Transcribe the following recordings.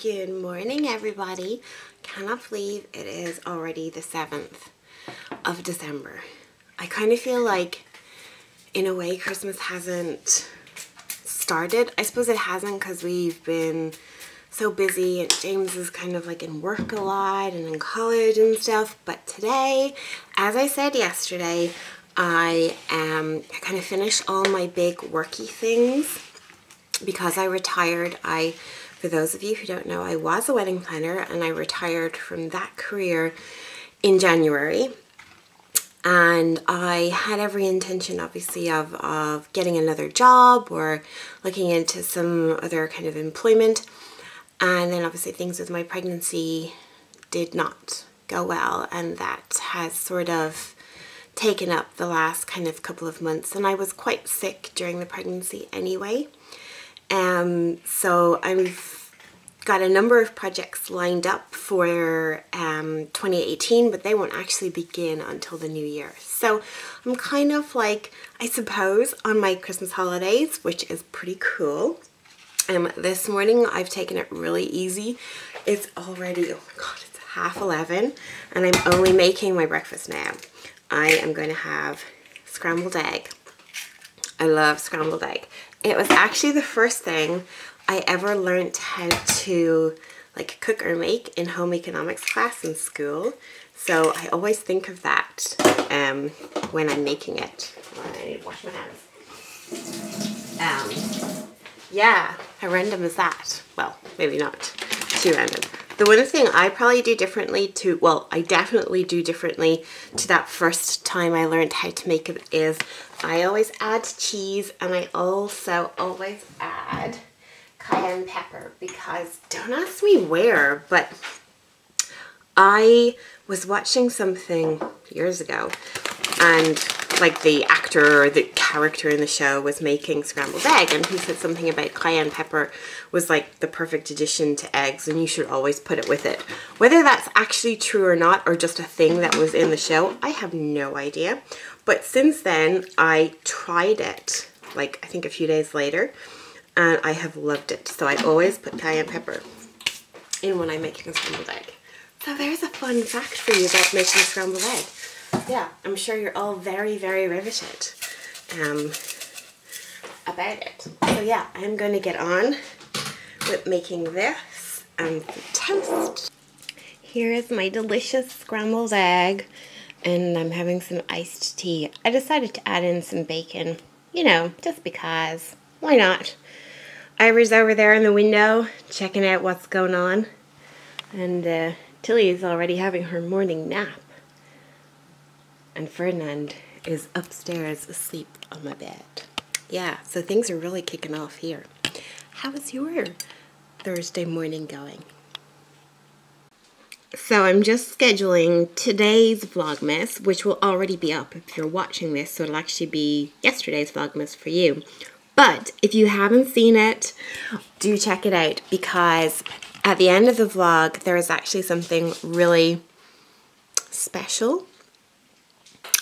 Good morning, everybody. Cannot believe it is already the 7th of December. I kind of feel like, in a way, Christmas hasn't started. I suppose it hasn't because we've been so busy and James is kind of like in work a lot and in college and stuff. But today, as I said yesterday, I kind of finished all my big worky things because I retired. For those of you who don't know, I was a wedding planner and I retired from that career in January. And I had every intention, obviously, of getting another job or looking into some other kind of employment. And then obviously things with my pregnancy did not go well, and that has sort of taken up the last kind of couple of months. And I was quite sick during the pregnancy anyway. So I've got a number of projects lined up for 2018, but they won't actually begin until the new year. So I'm kind of like, I suppose, on my Christmas holidays, which is pretty cool. This morning I've taken it really easy. It's already, oh my god, it's 11:30 and I'm only making my breakfast now. I am going to have scrambled egg. I love scrambled egg. It was actually the first thing I ever learned how to like cook or make in home economics class in school. So I always think of that when I'm making it. I need to wash my hands. Yeah, how random is that? Well, maybe not too random. The one thing I probably do differently to, well, I definitely do differently to that first time I learned how to make it is I always add cheese, and I also always add cayenne pepper because, don't ask me where, but I was watching something years ago and like the actor or the character in the show was making scrambled egg, and he said something about cayenne pepper was like the perfect addition to eggs and you should always put it with it. Whether that's actually true or not, or just a thing that was in the show, I have no idea. But since then I tried it like I think a few days later and I have loved it. So I always put cayenne pepper in when I'm making a scrambled egg. So there's a fun fact for you about making a scrambled egg. Yeah, I'm sure you're all very, very riveted about it. So yeah, I'm going to get on with making this and the toast. Here is my delicious scrambled egg, and I'm having some iced tea. I decided to add in some bacon, you know, just because. Why not? Ivor's over there in the window checking out what's going on, and Tilly is already having her morning nap. And Ferdinand is upstairs asleep on my bed. Yeah, so things are really kicking off here. How is your Thursday morning going? So I'm just scheduling today's Vlogmas, which will already be up if you're watching this, so it'll actually be yesterday's Vlogmas for you. But if you haven't seen it, do check it out, because at the end of the vlog, there is actually something really special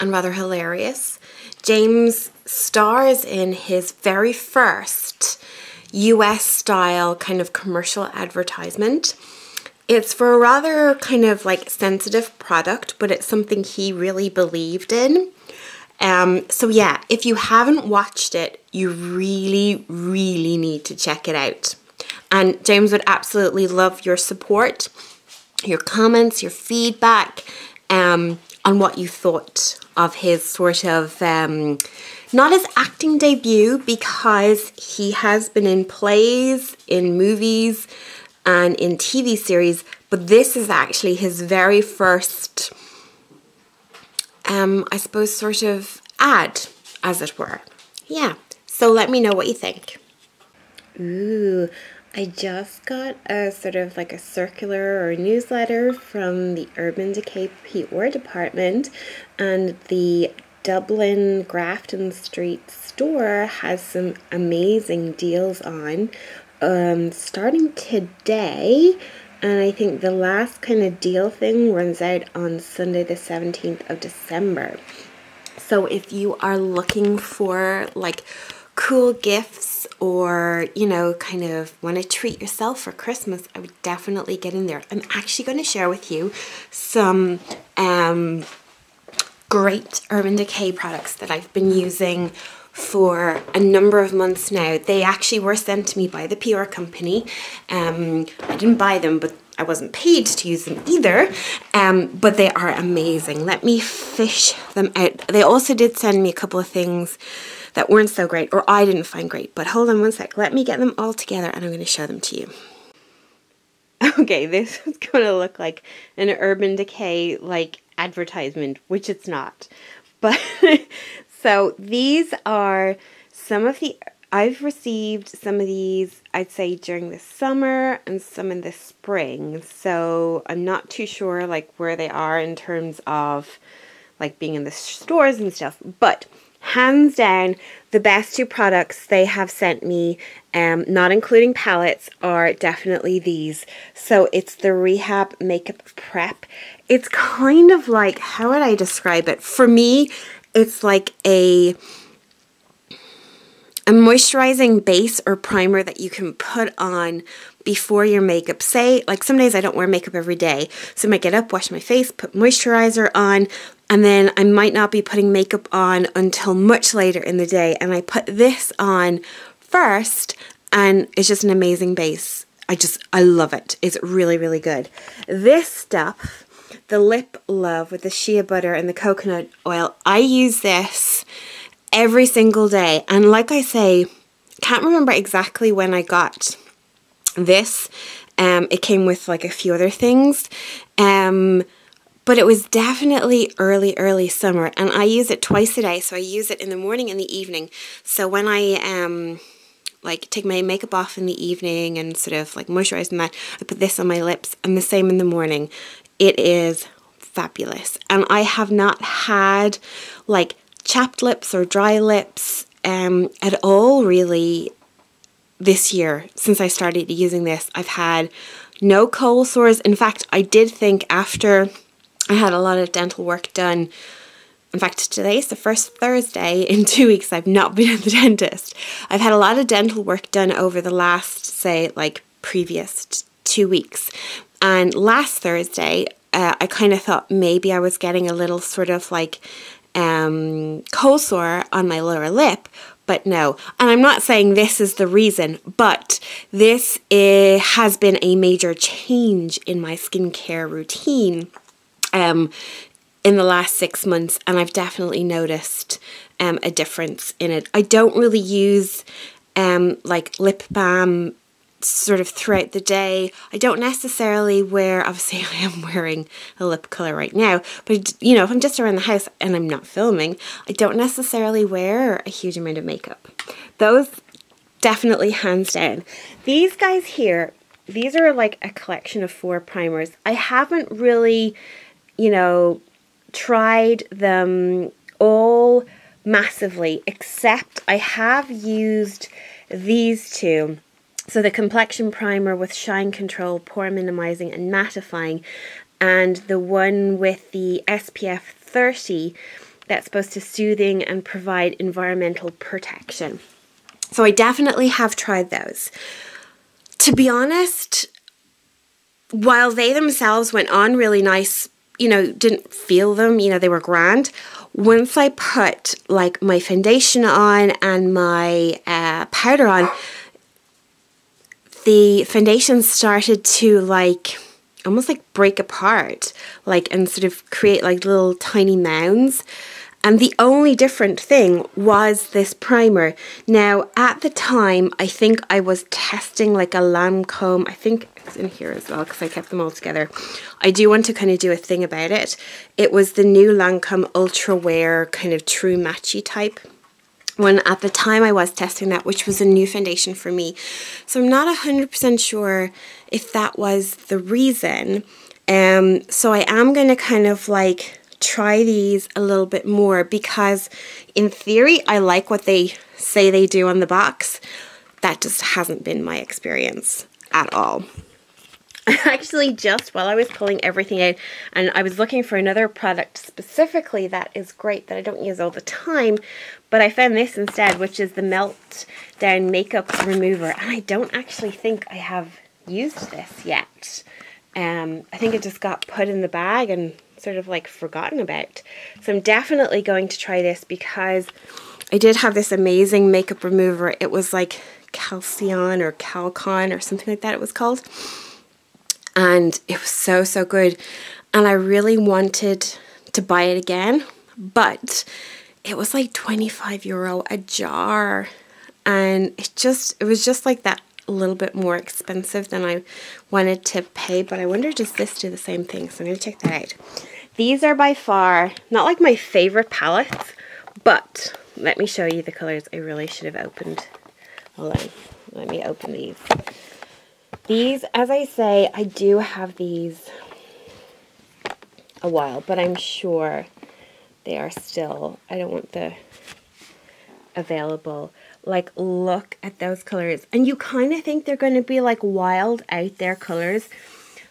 and rather hilarious. James stars in his very first US style kind of commercial advertisement. It's for a rather kind of like sensitive product, but it's something he really believed in. So yeah, if you haven't watched it, you really, really need to check it out. And James would absolutely love your support, your comments, your feedback, on what you thought of his sort of, not his acting debut, because he has been in plays, in movies, and in TV series, but this is actually his very first, I suppose, sort of ad, as it were. Yeah, so let me know what you think. Ooh, I just got a sort of like a circular or newsletter from the Urban Decay PR department, and the Dublin Grafton Street store has some amazing deals on starting today, and I think the last kind of deal thing runs out on Sunday the 17th of December. So if you are looking for like cool gifts Christmas, or, you know, kind of want to treat yourself for Christmas, I would definitely get in there. I'm actually going to share with you some great Urban Decay products that I've been using for a number of months now. They actually were sent to me by the PR company. I didn't buy them, but I wasn't paid to use them either, but they are amazing. Let me fish them out. They also did send me a couple of things that weren't so great, or I didn't find great, but hold on one sec. Let me get them all together and I'm going to show them to you. Okay, this is going to look like an Urban Decay like advertisement, which it's not. But so these are some of the, I've received some of these, I'd say, during the summer and some in the spring. So I'm not too sure like where they are in terms of like being in the stores and stuff. But hands down, the best two products they have sent me, not including palettes, are definitely these. So it's the Rehab Makeup Prep. It's kind of like, how would I describe it? For me, it's like a moisturizing base or primer that you can put on before your makeup. Say, like some days I don't wear makeup every day, so I might get up, wash my face, put moisturizer on, and then I might not be putting makeup on until much later in the day, and I put this on first, and it's just an amazing base. I love it. It's really, really good. This stuff, the Lip Love with the shea butter and the coconut oil, I use this every single day. And like I say, can't remember exactly when I got this. It came with like a few other things. But it was definitely early summer, and I use it twice a day. So I use it in the morning and the evening. So when I like take my makeup off in the evening and sort of like moisturize and that, I put this on my lips, and the same in the morning. It is fabulous. And I have not had like chapped lips or dry lips at all really this year. Since I started using this, I've had no cold sores. In fact, I did think after I had a lot of dental work done, in fact today's the first Thursday in 2 weeks I've not been at the dentist. I've had a lot of dental work done over the last, say, like previous 2 weeks, and last Thursday I kind of thought maybe I was getting a little sort of like cold sore on my lower lip, but no. And I'm not saying this is the reason, but this has been a major change in my skincare routine in the last 6 months, and I've definitely noticed a difference in it. I don't really use like lip balm sort of throughout the day. I don't necessarily wear, obviously I am wearing a lip colour right now, but you know, if I'm just around the house and I'm not filming, I don't necessarily wear a huge amount of makeup. Those definitely hands down. These guys here, these are like a collection of 4 primers. I haven't really, you know, tried them all massively, except I have used these two. So the complexion primer with shine control, pore minimizing and mattifying, and the one with the SPF 30 that's supposed to soothing and provide environmental protection. So I definitely have tried those. To be honest, while they themselves went on really nice, you know, didn't feel them, you know, they were grand. Once I put like my foundation on and my powder on, the foundation started to like almost like break apart, like, and sort of create like little tiny mounds. And the only different thing was this primer. Now, at the time, I think I was testing like a Lancome. I think it's in here as well because I kept them all together. I do want to kind of do a thing about it. It was the new Lancome Ultra Wear kind of true matchy type. When at the time I was testing that, which was a new foundation for me. So I'm not 100% sure if that was the reason. So I am going to kind of like try these a little bit more, because in theory I like what they say they do on the box. That just hasn't been my experience at all. Actually, just while I was pulling everything out, and I was looking for another product specifically that is great that I don't use all the time, but I found this instead, which is the Melt Down Makeup Remover, and I don't actually think I have used this yet. I think it just got put in the bag and sort of like forgotten about. So I'm definitely going to try this because I did have this amazing makeup remover. It was like Calcion or Calcon or something like that it was called. And it was so, so good. And I really wanted to buy it again, but it was like €25 a jar. And it was just like that a little bit more expensive than I wanted to pay. But I wonder, does this do the same thing? So I'm going to check that out. These are by far not like my favorite palettes, but let me show you the colors. I really should have opened. Hold on. Let me open these. These, as I say, I do have these a while, but I'm sure they are still, I don't want the available. Like, look at those colors. And you kind of think they're going to be like wild out there colors,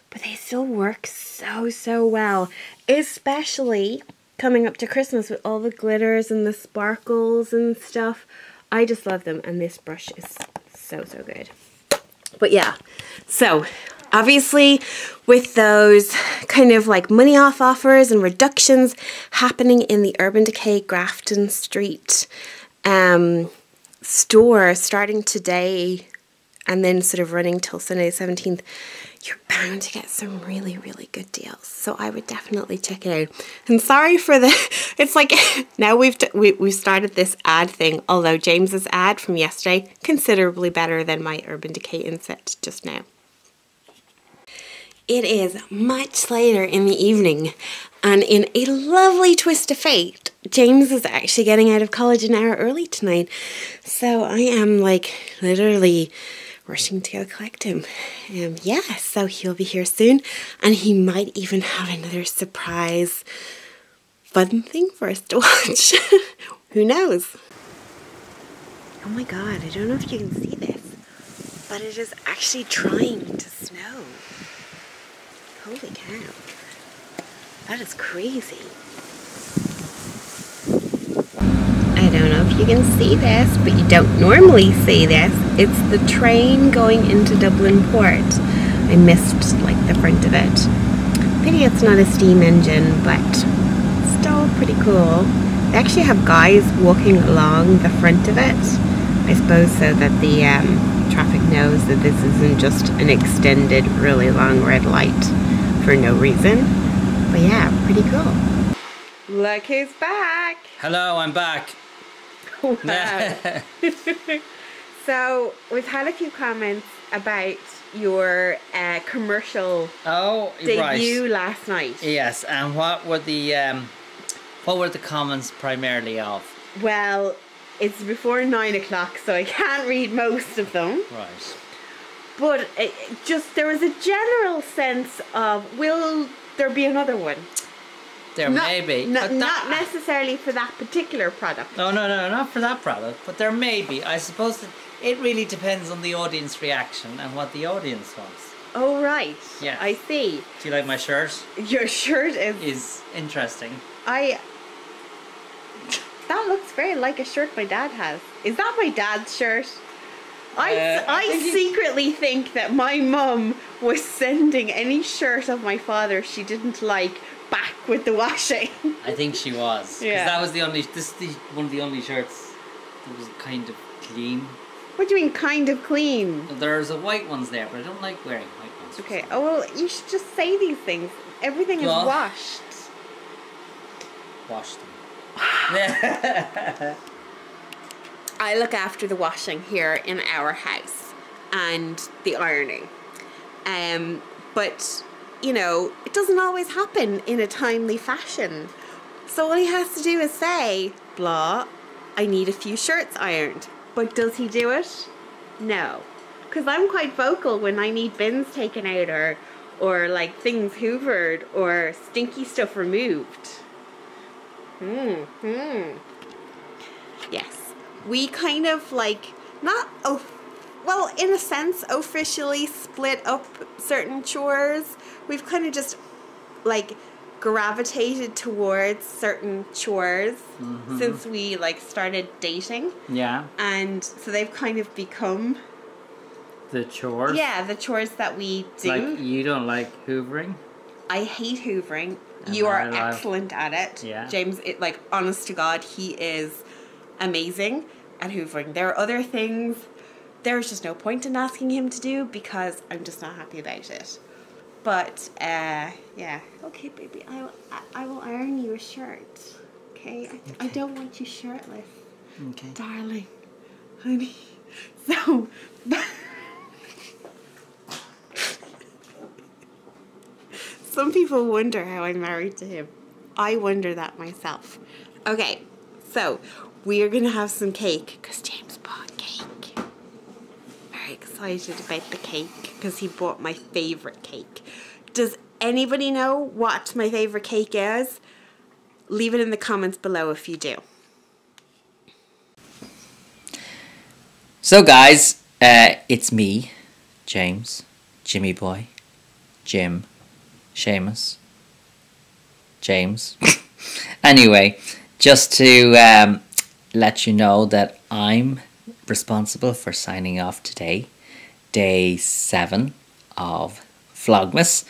but they still work so, so well. Especially coming up to Christmas with all the glitters and the sparkles and stuff. I just love them, and this brush is so, so good. But yeah, so obviously with those kind of like money off offers and reductions happening in the Urban Decay Grafton Street store starting today and then sort of running till Sunday the 17th, you're bound to get some really, really good deals. So I would definitely check it out. And sorry for the, it's like now we've started this ad thing, although James's ad from yesterday, considerably better than my Urban Decay inset just now. It is much later in the evening, and in a lovely twist of fate, James is actually getting out of college an hour early tonight. So I am like literally rushing to go collect him. Yeah, so he'll be here soon, and he might even have another surprise fun thing for us to watch. Who knows? Oh my god, I don't know if you can see this, but it is actually trying to snow. Holy cow. That is crazy. I don't know if you can see this, but you don't normally see this. It's the train going into Dublin Port. I missed like the front of it. Pity it's not a steam engine, but still pretty cool. They actually have guys walking along the front of it, I suppose so that the traffic knows that this isn't just an extended really long red light for no reason. But yeah, pretty cool. Look who's back. Hello, I'm back. Wow. So we've had a few comments about your commercial debut last night. Yes, and what were the comments primarily of? Well, it's before 9 o'clock, so I can't read most of them. Right. But there was a general sense of, will there be another one? There may be. Not necessarily for that particular product. No, not for that product, but there may be. I suppose that it really depends on the audience reaction and what the audience wants. Oh, right. Yeah. I see. Do you like my shirt? Your shirt is interesting. That looks very like a shirt my dad has. Is that my dad's shirt? I secretly think that my mum was sending any shirt of my father she didn't like back with the washing. I think she was. Yeah. Because that was one of the only shirts that was kind of clean. What do you mean kind of clean? There's white ones there, but I don't like wearing white ones. Okay. Oh, well, you should just say these things. Everything is washed. Wash them. I look after the washing here in our house and the ironing. But, you know, it doesn't always happen in a timely fashion. So all he has to do is say, Blah, I need a few shirts ironed. But does he do it? No. Because I'm quite vocal when I need bins taken out or like things hoovered or stinky stuff removed. Yes. We kind of like, not well, in a sense, officially split up certain chores. We've kind of just, like, gravitated towards certain chores since we, like, started dating. Yeah. And so they've kind of become... The chores? Yeah, the chores that we do. Like, you don't like hoovering? I hate hoovering. And You are I love- excellent at it. Yeah. James, like, honest to God, he is amazing at hoovering. There are other things there's just no point in asking him to do because I'm just not happy about it. But, yeah. Okay, baby, I will iron you a shirt. Okay? I don't want you shirtless. Okay. Darling. Honey. So... Some people wonder how I'm married to him. I wonder that myself. Okay, so we are going to have some cake because James bought cake. Very excited about the cake because he bought my favourite cake. Does anybody know what my favourite cake is? Leave it in the comments below if you do. So guys, it's me, James, Jimmy Boy, Jim, Seamus, James. Anyway, just to let you know that I'm responsible for signing off today, day 7 of Vlogmas.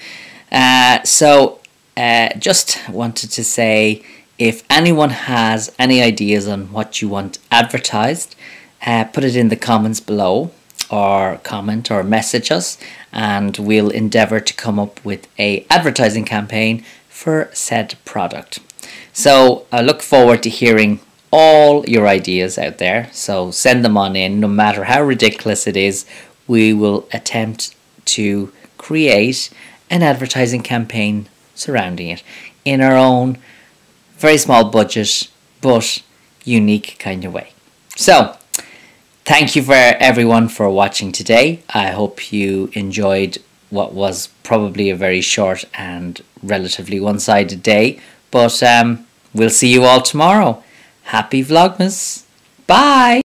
Just wanted to say, if anyone has any ideas on what you want advertised, put it in the comments below, or comment or message us, and we'll endeavour to come up with a advertising campaign for said product. So I look forward to hearing all your ideas out there, so send them on in. No matter how ridiculous it is, we will attempt to create an advertising campaign surrounding it in our own very small budget but unique kind of way. So thank you for everyone for watching today. I hope you enjoyed what was probably a very short and relatively one-sided day, but we'll see you all tomorrow. Happy Vlogmas. Bye.